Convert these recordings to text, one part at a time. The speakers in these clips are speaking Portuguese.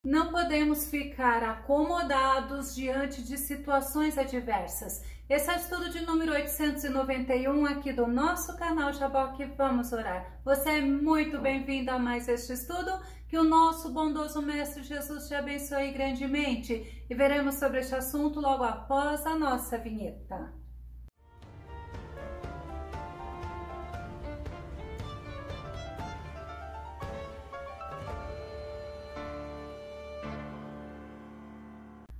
Não podemos ficar acomodados diante de situações adversas. Esse é o estudo de número 891 aqui do nosso canal Jaboque. Vamos orar. Você é muito bem-vindo a mais este estudo. Que o nosso bondoso Mestre Jesus te abençoe grandemente. E veremos sobre este assunto logo após a nossa vinheta.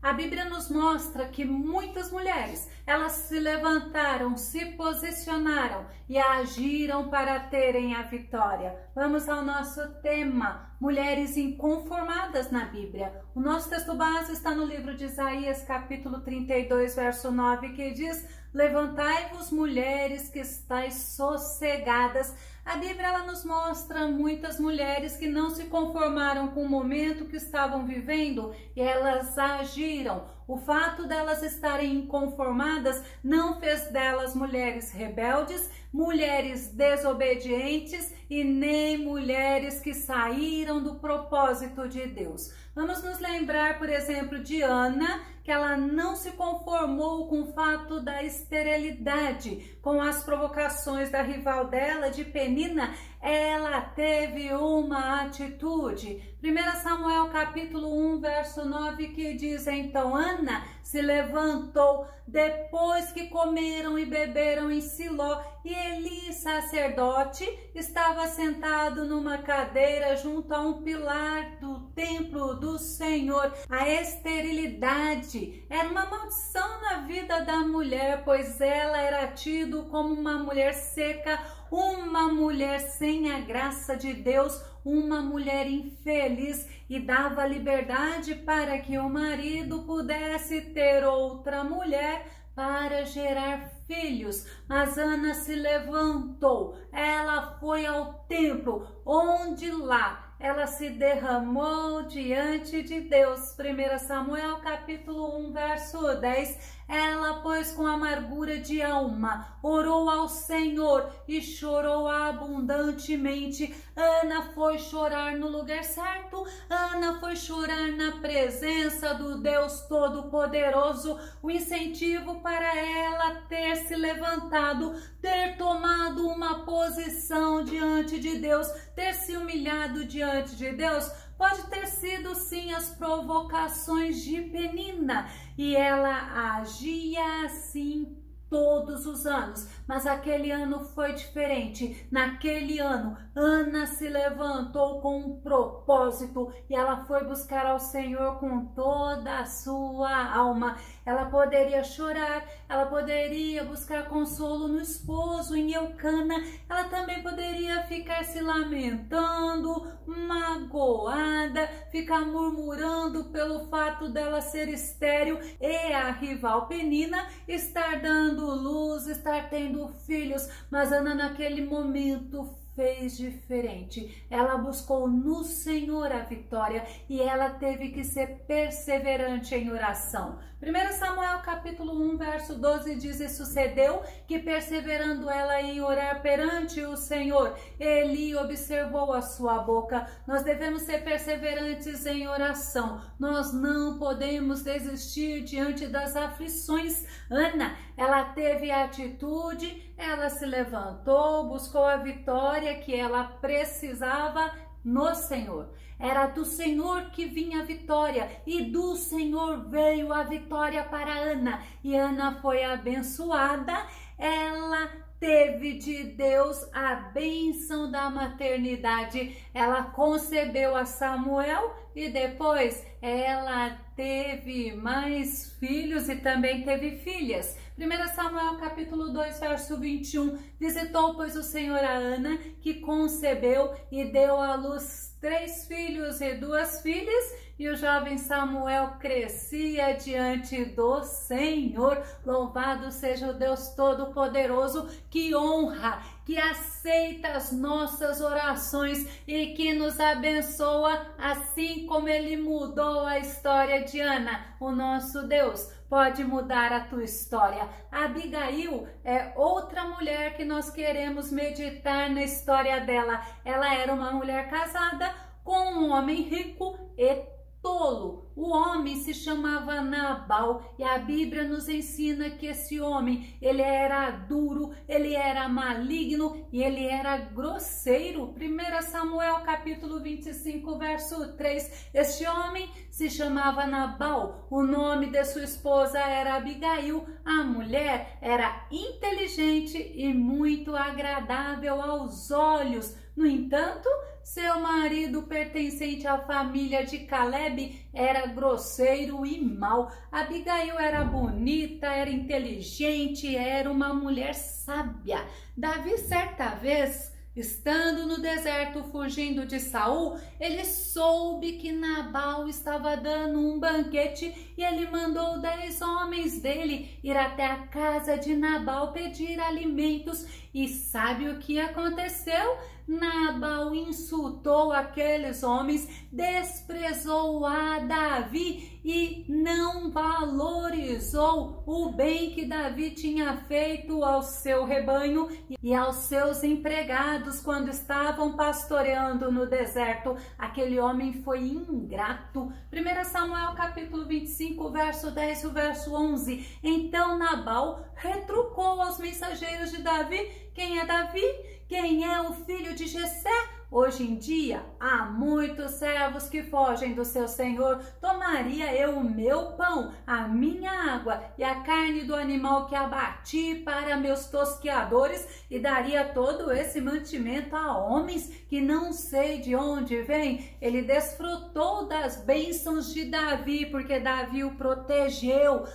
A Bíblia nos mostra que muitas mulheres, elas se levantaram, se posicionaram e agiram para terem a vitória. Vamos ao nosso tema, mulheres inconformadas na Bíblia. O nosso texto base está no livro de Isaías, capítulo 32, verso 9, que diz: levantai-vos, mulheres que estáis sossegadas. A Bíblia ela nos mostra muitas mulheres que não se conformaram com o momento que estavam vivendo e elas agiram. O fato delas estarem inconformadas não fez delas mulheres rebeldes, mulheres desobedientes e nem mulheres que saíram do propósito de Deus. Vamos nos lembrar, por exemplo, de Ana, que ela não se conformou com o fato da esterilidade, com as provocações da rival dela, de Penina. Ela teve uma atitude. 1 Samuel capítulo 1, verso 9, que diz: então Ana se levantou depois que comeram e beberam em Siló, e Eli, sacerdote, estava sentado numa cadeira junto a um pilar do templo do Senhor. A esterilidade era uma maldição na vida da mulher, pois ela era tida como uma mulher seca, uma mulher sem a graça de Deus, uma mulher infeliz, e dava liberdade para que o marido pudesse ter outra mulher para gerar filhos. Mas Ana se levantou, ela foi ao templo, onde lá ela se derramou diante de Deus. 1 Samuel capítulo 1, verso 10. Ela, pois, com amargura de alma, orou ao Senhor e chorou abundantemente. Ana foi chorar no lugar certo. Ana foi chorar na presença do Deus Todo-Poderoso. O incentivo para ela ter se levantado, ter tomado uma posição diante de Deus, ter se humilhado diante de Deus, pode ter sido sim as provocações de Penina, e ela agia assim todos os anos, mas aquele ano foi diferente. Naquele ano, Ana se levantou com um propósito e ela foi buscar ao Senhor com toda a sua alma. Ela poderia chorar, ela poderia buscar consolo no esposo, em Eucana, ela também poderia ficar se lamentando, magoada, ficar murmurando pelo fato dela ser estéril e a rival Penina estar dando luz, estar tendo filhos. Mas Ana naquele momento fez diferente. Ela buscou no Senhor a vitória e ela teve que ser perseverante em oração. 1 Samuel capítulo 1, verso 12 diz: e sucedeu que, perseverando ela em orar perante o Senhor, Eli observou a sua boca. Nós devemos ser perseverantes em oração. Nós não podemos desistir diante das aflições. Ana, ela teve atitude, ela se levantou, buscou a vitória que ela precisava no Senhor. Era do Senhor que vinha a vitória e do Senhor veio a vitória para Ana. E Ana foi abençoada, ela teve de Deus a bênção da maternidade. Ela concebeu a Samuel e depois ela teve mais filhos e também teve filhas. 1 Samuel capítulo 2, verso 21. Visitou, pois, o Senhor a Ana, que concebeu e deu à luz 3 filhos e 2 filhas, e o jovem Samuel crescia diante do Senhor. Louvado seja o Deus Todo-Poderoso, que honra, que aceita as nossas orações e que nos abençoa, assim como Ele mudou a história de Ana. O nosso Deus pode mudar a tua história. Abigail é outra mulher que nós queremos meditar na história dela. Ela era uma mulher casada com um homem rico e tolo. O homem se chamava Nabal e a Bíblia nos ensina que esse homem, ele era duro, ele era maligno e ele era grosseiro. 1 Samuel capítulo 25, verso 3. Este homem se chamava Nabal. O nome de sua esposa era Abigail. A mulher era inteligente e muito agradável aos olhos. No entanto, seu marido, pertencente à família de Caleb, era grosseiro e mau. Abigail era bonita, era inteligente, era uma mulher sábia. Davi, certa vez, estando no deserto fugindo de Saul, ele soube que Nabal estava dando um banquete e ele mandou 10 homens dele ir até a casa de Nabal pedir alimentos. E sabe o que aconteceu? Nabal insultou aqueles homens, desprezou a Davi e não valorizou o bem que Davi tinha feito ao seu rebanho e aos seus empregados quando estavam pastoreando no deserto. Aquele homem foi ingrato. 1 Samuel capítulo 25, verso 10 e o verso 11. Então Nabal retrucou aos mensageiros de Davi: quem é Davi? Quem é o filho de Jessé? Hoje em dia, há muitos servos que fogem do seu senhor. Tomaria eu o meu pão, a minha água e a carne do animal que abati para meus tosqueadores e daria todo esse mantimento a homens que não sei de onde vêm? Ele desfrutou das bênçãos de Davi, porque Davi o protegeu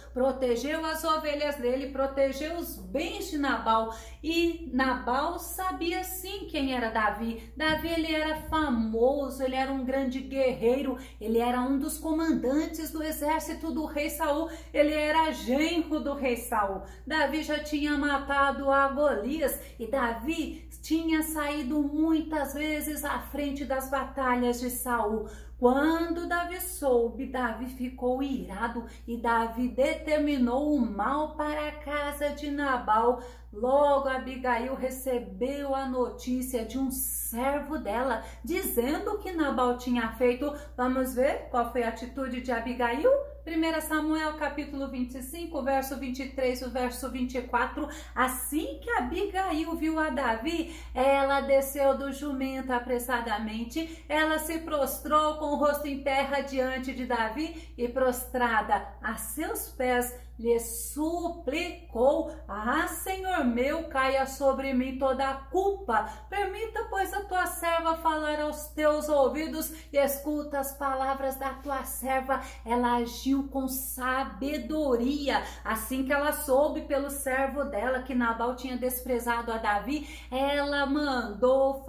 as ovelhas dele, protegeu os bens de Nabal. E Nabal sabia sim quem era Davi. Davi, ele era famoso, ele era um grande guerreiro, ele era um dos comandantes do exército do rei Saul, ele era genro do rei Saul. Davi já tinha matado a Golias e Davi tinha saído muitas vezes à frente das batalhas de Saul. Quando Davi soube, Davi ficou irado e Davi determinou o mal para a casa de Nabal. Logo Abigail recebeu a notícia de um servo dela, dizendo que Nabal tinha feito. Vamos ver qual foi a atitude de Abigail? 1 Samuel capítulo 25, verso 23 e o verso 24. Assim que Abigail viu a Davi, ela desceu do jumento apressadamente, ela se prostrou com o rosto em terra diante de Davi e prostrada a seus pés, lhe suplicou: ah, Senhor meu, caia sobre mim toda a culpa. Permita, pois, a tua serva falar aos teus ouvidos e escuta as palavras da tua serva. Ela agiu com sabedoria. Assim que ela soube pelo servo dela que Nabal tinha desprezado a Davi, ela mandou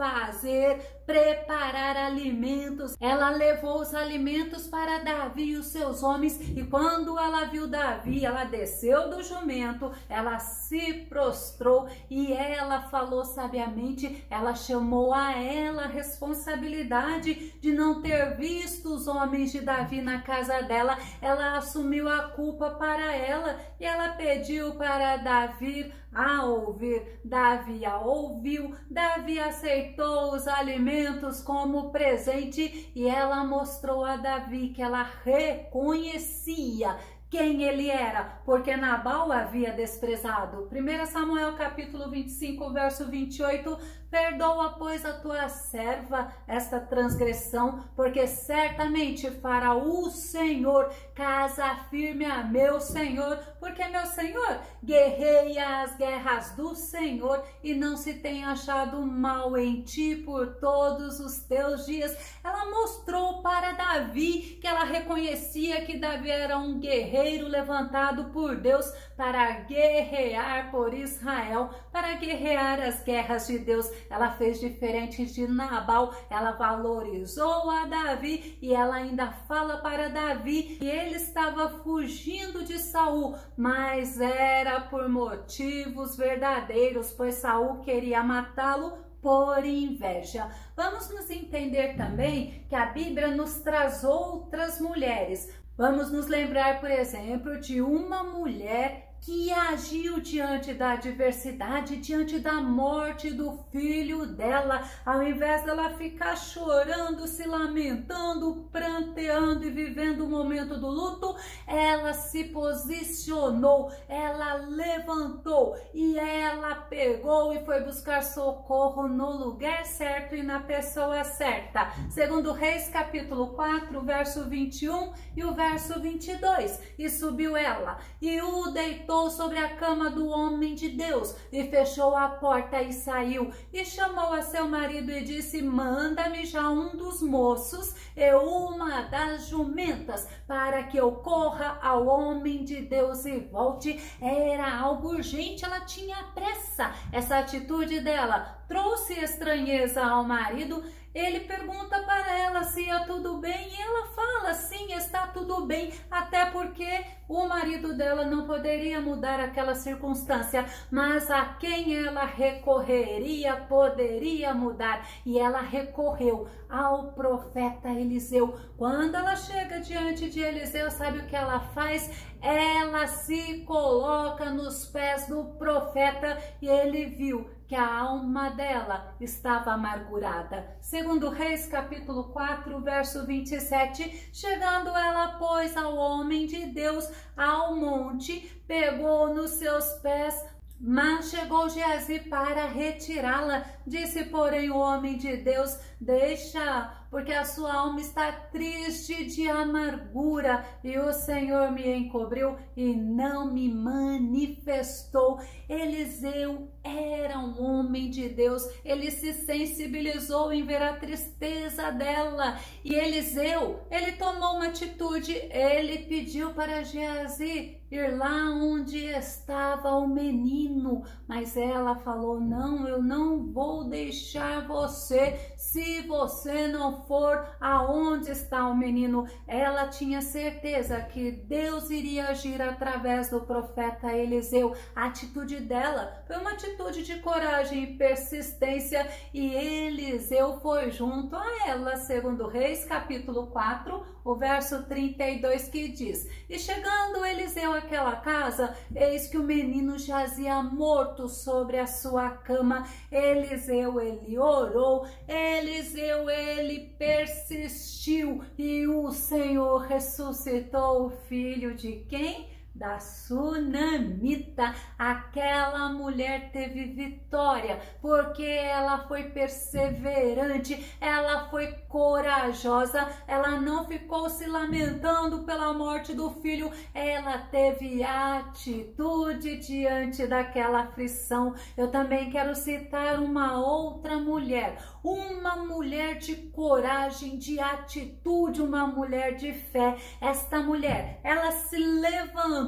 preparar alimentos. Ela levou os alimentos para Davi e os seus homens, e quando ela viu Davi, ela desceu do jumento, ela se prostrou e ela falou sabiamente. Ela chamou a ela a responsabilidade de não ter visto os homens de Davi na casa dela. Ela assumiu a culpa para ela e ela pediu para Davi a ouvir. Davi a ouviu, Davi aceitou os alimentos como presente e ela mostrou a Davi que ela reconhecia quem ele era, porque Nabal havia desprezado. 1 Samuel capítulo 25, verso 28. Perdoa, pois, a tua serva esta transgressão, porque certamente fará o Senhor casa firme a meu Senhor, porque meu Senhor guerreia as guerras do Senhor e não se tem achado mal em ti por todos os teus dias. Ela mostrou para Davi que ela reconhecia que Davi era um guerreiro levantado por Deus para guerrear por Israel, para guerrear as guerras de Deus. Ela fez diferente de Nabal, ela valorizou a Davi e ela ainda fala para Davi que ele estava fugindo de Saul, mas era por motivos verdadeiros, pois Saul queria matá-lo por inveja. Vamos nos entender também que a Bíblia nos traz outras mulheres. Vamos nos lembrar, por exemplo, de uma mulher que agiu diante da adversidade, diante da morte do filho dela. Ao invés dela ficar chorando, se lamentando, pranteando e vivendo o momento do luto, ela se posicionou, ela levantou e ela pegou e foi buscar socorro no lugar certo e na pessoa certa. Segundo Reis, capítulo 4, verso 21 e o verso 22. E subiu ela e o deitou sobre a cama do homem de Deus e fechou a porta e saiu e chamou a seu marido e disse: manda-me já um dos moços e uma das jumentas para que eu corra ao homem de Deus e volte. Era algo urgente, ela tinha pressa. Essa atitude dela trouxe estranheza ao marido. Ele pergunta para ela se ia tudo bem e ela fala: sim, está tudo bem, até porque o marido dela não poderia mudar aquela circunstância, mas a quem ela recorreria poderia mudar, e ela recorreu ao profeta Eliseu. Quando ela chega diante de Eliseu, sabe o que ela faz? Ela se coloca nos pés do profeta e ele viu que a alma dela estava amargurada. Segundo Reis, capítulo 4, verso 27, chegando ela, pois, ao homem de Deus ao monte, pegou nos seus pés, mas chegou Geazi para retirá-la. Disse, porém, o homem de Deus: deixa, porque a sua alma está triste de amargura, e o Senhor me encobriu e não me manifestou. Eliseu era um homem de Deus, ele se sensibilizou em ver a tristeza dela, e Eliseu, ele tomou uma atitude, ele pediu para Geazi ir lá onde estava o menino, mas ela falou: não, eu não vou deixar você se você não for aonde está o menino. Ela tinha certeza que Deus iria agir através do profeta Eliseu. A atitude dela foi uma atitude de coragem e persistência, e Eliseu foi junto a ela. Segundo Reis, capítulo 4, o verso 32, que diz: e chegando Eliseu àquela casa, eis que o menino jazia morto sobre a sua cama. Eliseu, ele orou, Eliseu, ele persistiu, e o Senhor ressuscitou o filho de quem? Da sunamita. Aquela mulher teve vitória porque ela foi perseverante, ela foi corajosa, ela não ficou se lamentando pela morte do filho, ela teve atitude diante daquela aflição. Eu também quero citar uma outra mulher, uma mulher de coragem, de atitude, uma mulher de fé. Esta mulher, ela se levantou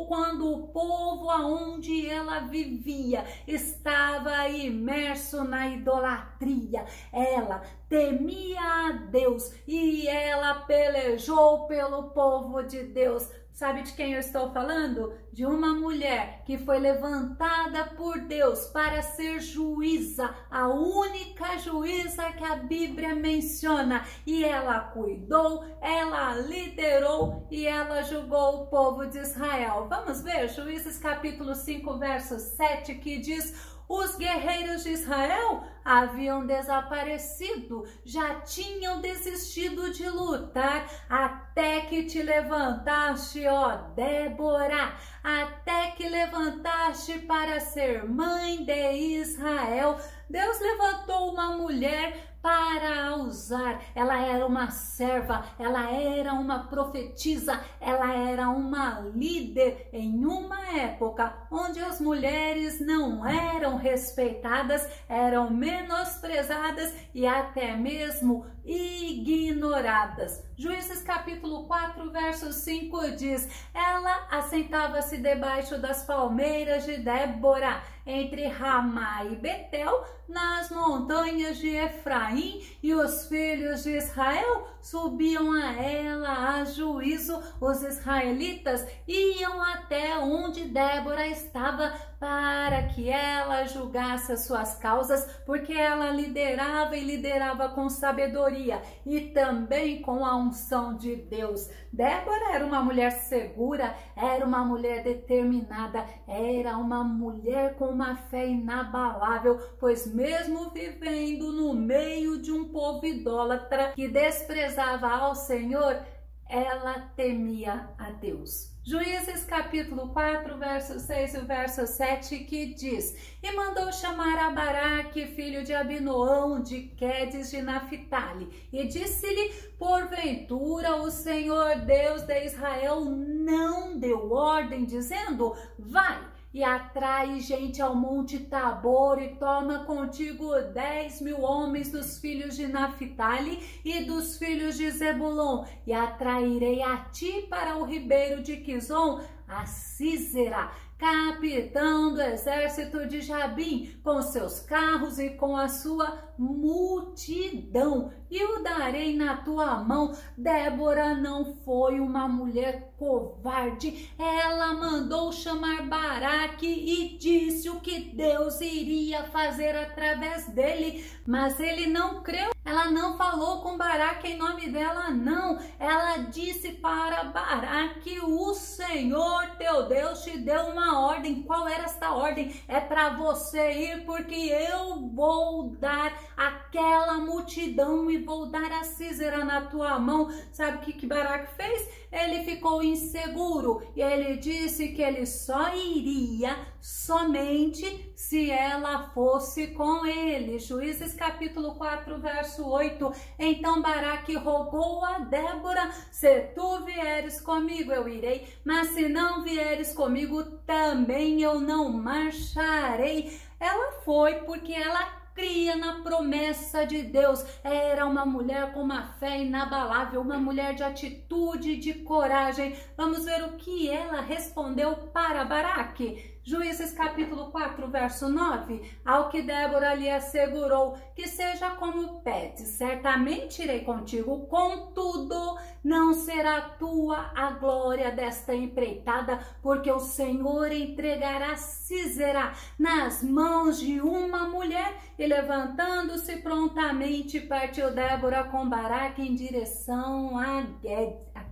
quando o povo aonde ela vivia estava imerso na idolatria. Ela temia a Deus e ela pelejou pelo povo de Deus. Sabe de quem eu estou falando? De uma mulher que foi levantada por Deus para ser juíza, a única juíza que a Bíblia menciona. E ela cuidou, ela liderou e ela julgou o povo de Israel. Vamos ver Juízes capítulo 5, verso 7, que diz: os guerreiros de Israel haviam desaparecido, já tinham desistido de lutar, até que te levantaste, ó Débora, até que levantaste para ser mãe de Israel. Deus levantou uma mulher para usar. Ela era uma serva, ela era uma profetisa, ela era uma líder em uma época onde as mulheres não eram respeitadas, eram menosprezadas e até mesmo ignoradas. Juízes capítulo 4, verso 5 diz: ela assentava-se debaixo das palmeiras de Débora, entre Ramá e Betel, nas montanhas de Efraim, e os filhos de Israel subiam a ela a juízo, os israelitas iam até onde Débora estava para que ela julgasse as suas causas, porque ela liderava e liderava com sabedoria e também com a unção de Deus. Débora era uma mulher segura, era uma mulher determinada, era uma mulher com uma fé inabalável, pois mesmo vivendo no meio de um povo idólatra que desprezava ao Senhor, ela temia a Deus. Juízes capítulo 4, verso 6 e verso 7, que diz: E mandou chamar a Baraque, filho de Abinoão, de Quedes de Naphtali, e disse-lhe: Porventura o Senhor Deus de Israel não deu ordem, dizendo: Vai e atrai gente ao monte Tabor e toma contigo 10.000 homens dos filhos de Naphtali e dos filhos de Zebulon, e atrairei a ti para o ribeiro de Quizon, a Sísera, capitão do exército de Jabim, com seus carros e com a sua multidão, e o darei na tua mão. Débora não foi uma mulher covarde, ela mandou chamar Baraque e disse o que Deus iria fazer através dele, mas ele não creu. Ela não falou com Baraque em nome dela, não. Ela disse para Baraque: o Senhor teu Deus te deu uma ordem. Qual era esta ordem? É para você ir, porque eu vou dar aquela multidão e vou dar a Sísera na tua mão. Sabe o que Baraque fez? Ele ficou inseguro e ele disse que ele só iria somente se ela fosse com ele. Juízes capítulo 4, verso 8. Então Baraque rogou a Débora: se tu vieres comigo, eu irei, mas se não vieres comigo, também eu não marcharei. Ela foi porque ela cria na promessa de Deus. Era uma mulher com uma fé inabalável, uma mulher de atitude, de coragem. Vamos ver o que ela respondeu para Baraque. Juízes capítulo 4, verso 9. Ao que Débora lhe assegurou: que seja como pedes, certamente irei contigo, contudo não será tua a glória desta empreitada, porque o Senhor entregará Sísera nas mãos de uma mulher. E levantando-se prontamente, partiu Débora com Baraque em direção a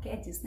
Quedes,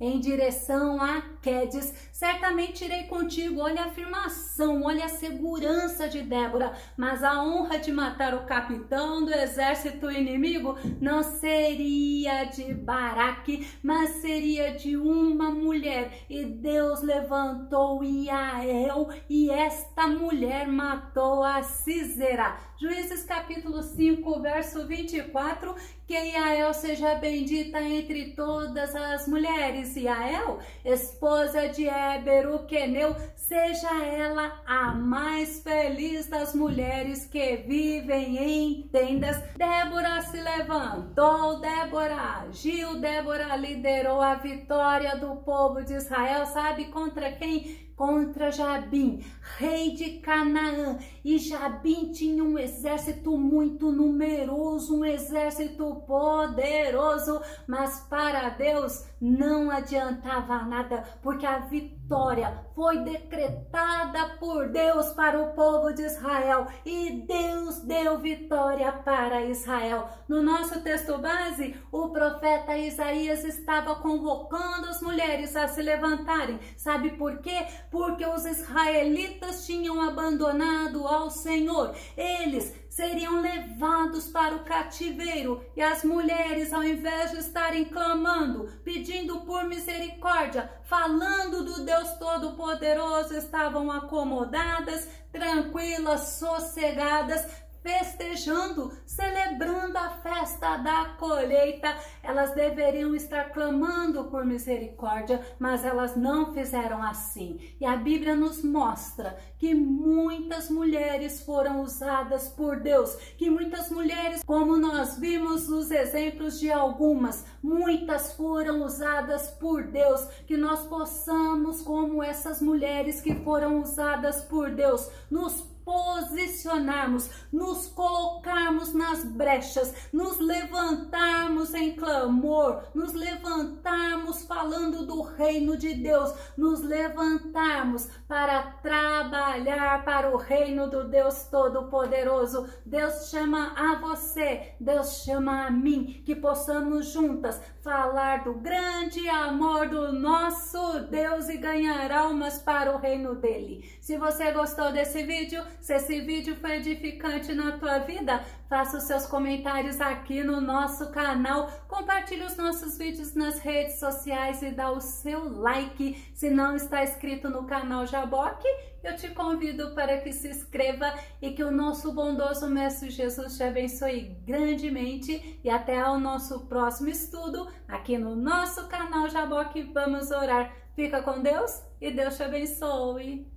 em direção a Quedes. Certamente irei contigo. Olha a afirmação, olha a segurança de Débora. Mas a honra de matar o capitão do exército inimigo não seria de Baraque, mas seria de uma mulher. E Deus levantou Iael, e esta mulher matou a Sísera. Juízes capítulo 5, verso 24. Que Iael seja bendita entre todas as mulheres. Iael, esposa de Éber o queneu, seja ela a mais feliz das mulheres que vivem em tendas. Débora se levantou, Débora agiu, Débora liderou a vitória do povo de Israel. Sabe contra quem? Contra Jabim, rei de Canaã. E Jabim tinha um exército muito numeroso, um exército poderoso, mas para Deus não adiantava nada, porque a vitória foi decretada por Deus para o povo de Israel, e Deus deu vitória para Israel. No nosso texto base, o profeta Isaías estava convocando as mulheres a se levantarem. Sabe por quê? Porque os israelitas tinham abandonado ao Senhor. Eles seriam levados para o cativeiro, e as mulheres, ao invés de estarem clamando, pedindo por misericórdia, falando do Deus Todo-Poderoso, estavam acomodadas, tranquilas, sossegadas, festejando, celebrando a festa da colheita. Elas deveriam estar clamando por misericórdia, mas elas não fizeram assim. E a Bíblia nos mostra que muitas mulheres foram usadas por Deus, que muitas mulheres, como nós vimos nos exemplos de algumas, muitas foram usadas por Deus. Que nós possamos, como essas mulheres que foram usadas por Deus, nos posicionarmos, nos colocarmos nas brechas, nos levantarmos em clamor, nos levantarmos falando do reino de Deus, nos levantarmos para trabalhar para o reino do Deus Todo-Poderoso. Deus chama a você, Deus chama a mim, que possamos juntas falar do grande amor do nosso Deus e ganhar almas para o reino dele. Se você gostou desse vídeo, se esse vídeo foi edificante na tua vida, faça os seus comentários aqui no nosso canal, compartilhe os nossos vídeos nas redes sociais e dá o seu like. Se não está inscrito no canal Jaboque, eu te convido para que se inscreva e que o nosso bondoso Mestre Jesus te abençoe grandemente. E até ao nosso próximo estudo aqui no nosso canal Jaboque. Vamos orar. Fica com Deus e Deus te abençoe.